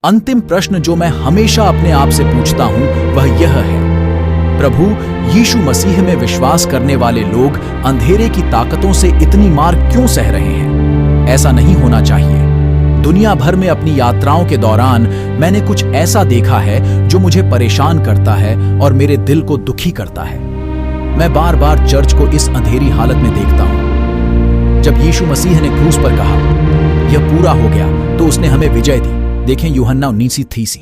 अंतिम प्रश्न जो मैं हमेशा अपने आप से पूछता हूं वह यह है, प्रभु, यीशु मसीह में विश्वास करने वाले लोग अंधेरे की ताकतों से इतनी मार क्यों सह रहे हैं? ऐसा नहीं होना चाहिए। दुनिया भर में अपनी यात्राओं के दौरान मैंने कुछ ऐसा देखा है जो मुझे परेशान करता है और मेरे दिल को दुखी करता है। मैं बार बार चर्च को इस अंधेरी हालत में देखता हूं। जब यीशु मसीह ने क्रूस पर कहा, यह पूरा हो गया, तो उसने हमें विजय दी। देखें यूहन्ना 19:30।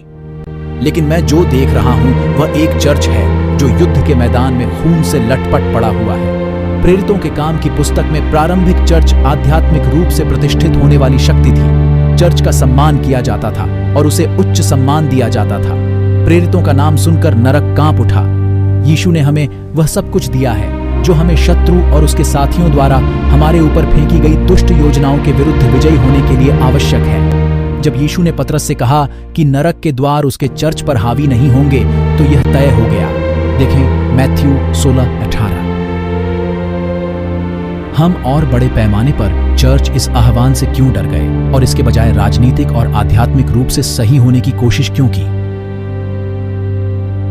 लेकिन मैं जो देख रहा हूं वह एक चर्च है जो युद्ध के मैदान में खून से लटपट पड़ा हुआ है। प्रेरितों के काम की पुस्तक में प्रारंभिक चर्च आध्यात्मिक रूप से प्रतिष्ठित होने वाली शक्ति थी। चर्च का सम्मान किया जाता था और उसे उच्च सम्मान दिया जाता था। प्रेरितों का नाम सुनकर नरक कांप उठा। यीशु ने हमें वह सब कुछ दिया है जो हमें शत्रु और उसके साथियों द्वारा हमारे ऊपर फेंकी गई दुष्ट योजनाओं के विरुद्ध विजयी होने के लिए आवश्यक है। जब यीशु ने पतरस से कहा कि नरक के द्वार उसके चर्च पर हावी नहीं होंगे, तो यह तय हो गया। देखें मैथ्यू 16:18। हम और बड़े पैमाने पर चर्च इस आह्वान से क्यों डर गए और इसके बजाय राजनीतिक और आध्यात्मिक रूप से सही होने की कोशिश क्यों की?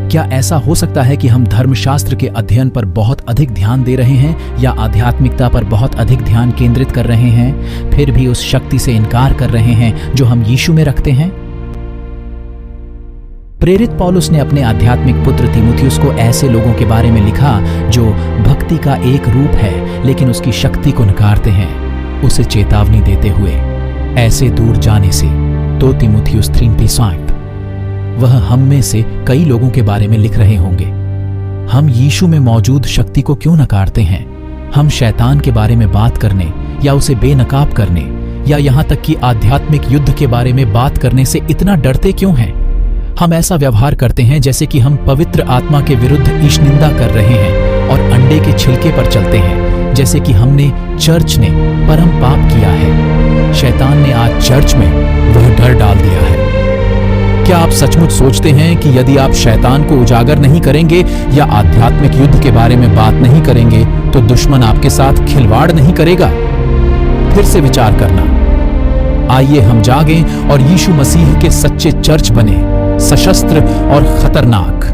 क्या ऐसा हो सकता है कि हम धर्मशास्त्र के अध्ययन पर बहुत अधिक ध्यान दे रहे हैं या आध्यात्मिकता पर बहुत अधिक ध्यान केंद्रित कर रहे हैं, फिर भी उस शक्ति से इनकार कर रहे हैं जो हम यीशु में रखते हैं? प्रेरित पौलुस ने अपने आध्यात्मिक पुत्र तीमुथियुस को ऐसे लोगों के बारे में लिखा जो भक्ति का एक रूप है लेकिन उसकी शक्ति को नकारते हैं, उसे चेतावनी देते हुए ऐसे दूर जाने से। 2 तीमुथियुस 3:5। वह हम में से कई लोगों के बारे में लिख रहे होंगे। हम यीशु में मौजूद शक्ति को क्यों नकारते हैं? हम शैतान के बारे में बात करने या उसे बेनकाब करने या यहाँ तक कि आध्यात्मिक युद्ध के बारे में बात करने से इतना डरते क्यों हैं? हम ऐसा व्यवहार करते हैं जैसे कि हम पवित्र आत्मा के विरुद्ध ईशनिंदा कर रहे हैं और अंडे के छिलके पर चलते हैं जैसे कि हमने चर्च ने परम पाप किया है। शैतान ने आज चर्च में वह डर डाल दिया है। क्या आप सचमुच सोचते हैं कि यदि आप शैतान को उजागर नहीं करेंगे या आध्यात्मिक युद्ध के बारे में बात नहीं करेंगे तो दुश्मन आपके साथ खिलवाड़ नहीं करेगा? फिर से विचार करना। आइए हम जागें और यीशु मसीह के सच्चे चर्च बने, सशस्त्र और खतरनाक।